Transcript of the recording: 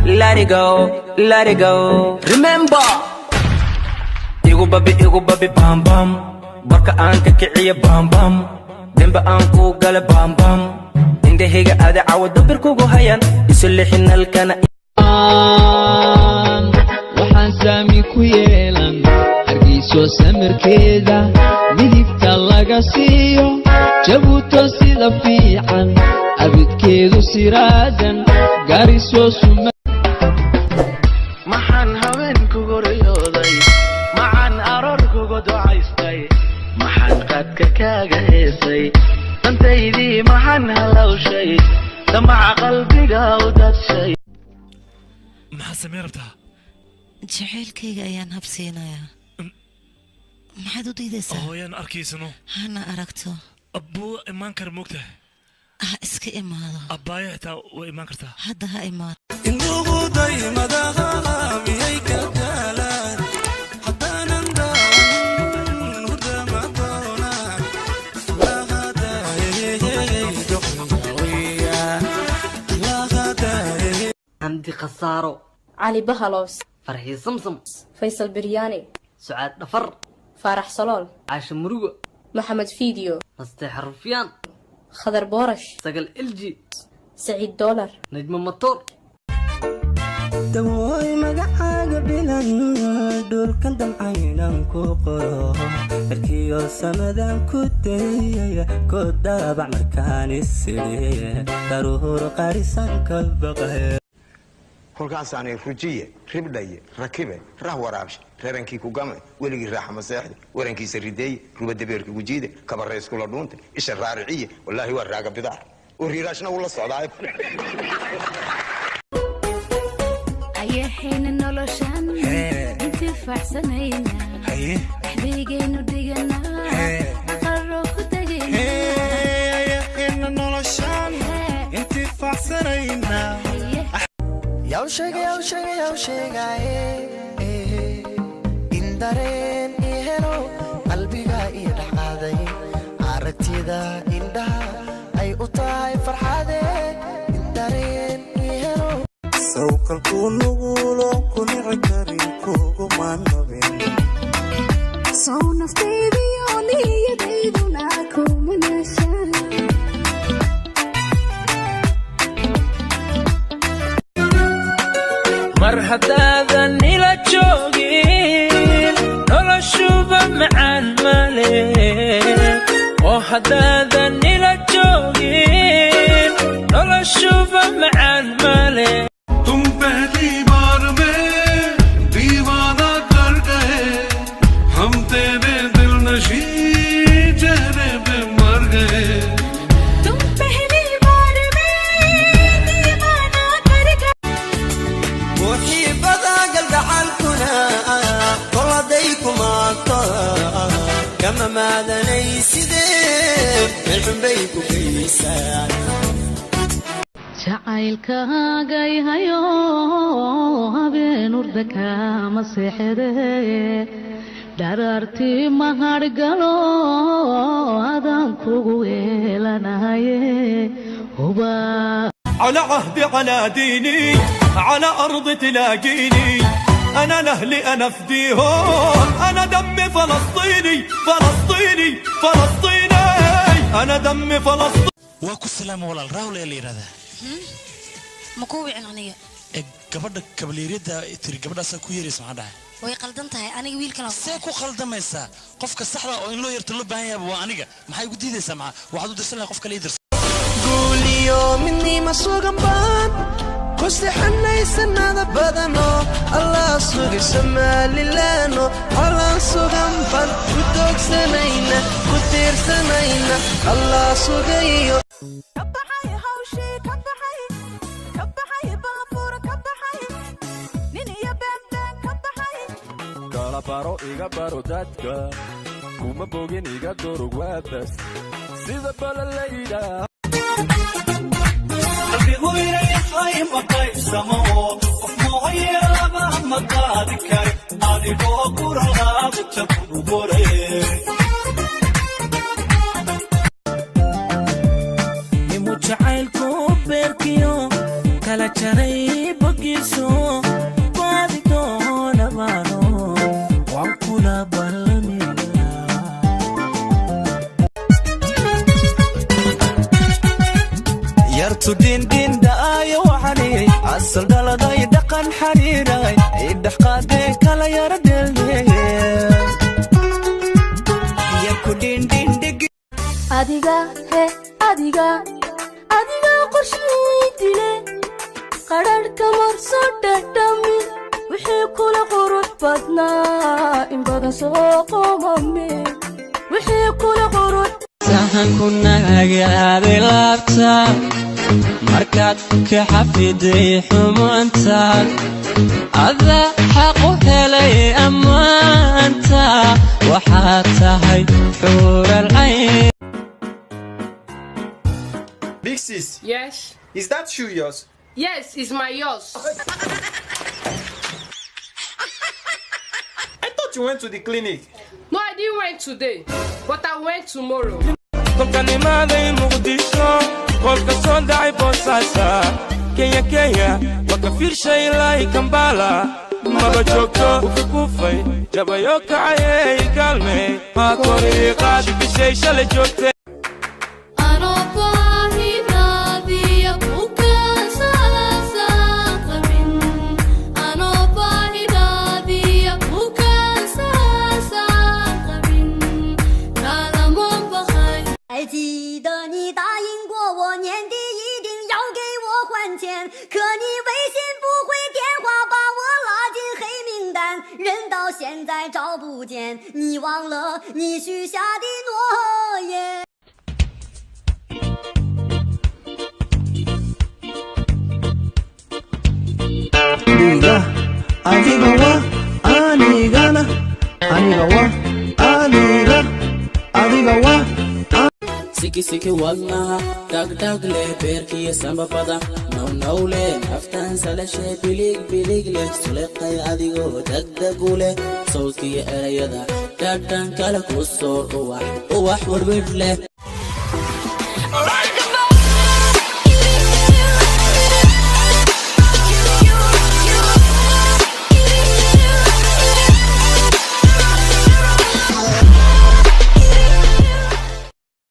let it go, let it go. Remember, igu babi bam bam. Barka anka kiciya bam bam. Demba anku gala bam bam. Indahayga ada cawada birkugu hayan. Isulixin halkana. Waxaan saami ku yeelan hargeyso samirkeeda midibta laga siiyo jabuuto sida fiican abidkeedu siraadan gaariso suma maxaan haweenku gorayooday maxaan aroorkugu ducaystay maxaan qaadka kaaga heesay dantaydii maxaan halawshay damaca qalbiga u dadshay maxaa samee rabtaa jacaylkayga ayaan habsiinayaa maxaad u diidaysaa hooyaan arkaysano hana aragto abbuu imaan kara moogtahay ha iska imaado abbaaya xitaa way imaan kartaa hadda ha imaado inugu daymadaha miyay ka daalaan haddaanan daawan hurdamadoona عندي خسارة علي بهلوس فرحي صمصم فيصل برياني سعاد نفر فارح صلول عاش مروق محمد فيديو نستي حرفيان خضر بورش سقل الجي سعيد دولار نجم مطور dawooy magacaaga bilan dhulkan damcaynan ku qoro markiyo samadan ku dayaya ku daabac markaan isiriye daruur qarisan ka baqay kolkaasaan rujiye ribdhaye rakibe rah waraabsh reerankii ku gamay weligii raaxa maseexda warankiisa rideeye rubada beerka gujiide kabareys kula dhuunta isha raariciye wallaahi waa raaga bidaar wariiraashna uu la socdaa حين النولوشان انتفاع سنينا حبيقين ودقنا نقرق ودقنا حين النولوشان انتفاع سنينا ياو شيغا اندارين ايهنو قلبيغا ايدحقادي عرتيدا اندها اي اوتاي فرحادي اندارين ايهنو سوق الكونغول كونيغاري كوغو مانوبين سو نفتيدي يوني يديدنا كومناشان مرحبا نيلا جوجين نولا شوبا معان مالك وحدا نيلا جوجين نولا شوبا معان مالك तुम पहली बार में दीवाना कर गए हम तेरे दिल नशी चेहरे पे मर गए तुम पहली बार में दीवाना कर गए وحي بدا قلب حالكنا والله ديكم عطا كما ماذا نيسيدي من بيكم كيسان jacaylkaagay hayo habeen urda kama seexde daraartii mahadhgalo adaan kugu weelanahaye huba على عهدي على ديني على أرض تلاقيني أنا لأهلي أنا فديهم أنا دمي فلسطيني فلسطيني فلسطيني أنا دمي فلسطيني واكو السلام ولا الراول اللي هذا مكوي عنانية gabadha kabaliyada tiri gabadhaas ku yeeris ma dhahay way qaldan tahay aniga wiilkan see ku qaldamaysa qofka saxda oo in loo yarto loo baahan yahay waa aniga maxay ugu diidaysaa ma waxaad u dirsan qof kale idris قوليو مني ما سوقن بان كوستي حنيسنادا بدنو الله سوق سما ليلانو الله سوقن بان كدوك سنينا كدير سنينا الله سوقيو كبحي هوشي كبحي كبحي بغفور كبحي نيني يا بنبان كبحي قال بارو إيغا بارو دادكا كوما بوغين إيغا دورو وابس سيدا بالا ليدا قلبي غير يحايم وقايف سمو وفموغير لما مقادك عادي بوكور الغاب تبقو بوري يمو جعيلكو بيركيو كلا جري بقيسو sudin din daayo waxani asal daladay dhaqan xariiray idhax qaade kala yara dheelnay yarku din din dhig adiga he adiga qorshay dile qararka marso dhadhami wixii kula qurux badnaa in badan soo qomame wixii kula qurux sahanku nagaaday laabta markaad ka xafiday xumaantaad ada xaq u helay ammaanta waxaad tahay xuural cayn. Big sis. Yes? Is that shoe yours? Yes, it's my yours. I thought you went to the clinic. No, I didn't went today, but I went tomorrow. kolka nimaaday muqdisho kolka soo dhacay boosaaska kenya kenya waka fiirshay ilaahi kambala maba joogto ufukufay jabayo kacayay kaalmey maa korii qaadi bishay shalay joogtay人到现在找不见，你忘了你许下的诺言。siki siki wadnaha dhagdhag leh beerkiyo sambabada nawnaw leh naftan salashe bilig bilig leh suleeqay adigoo degdegu leh sawdkiyo erayada dhadhan kale ku soo uwax warwir leh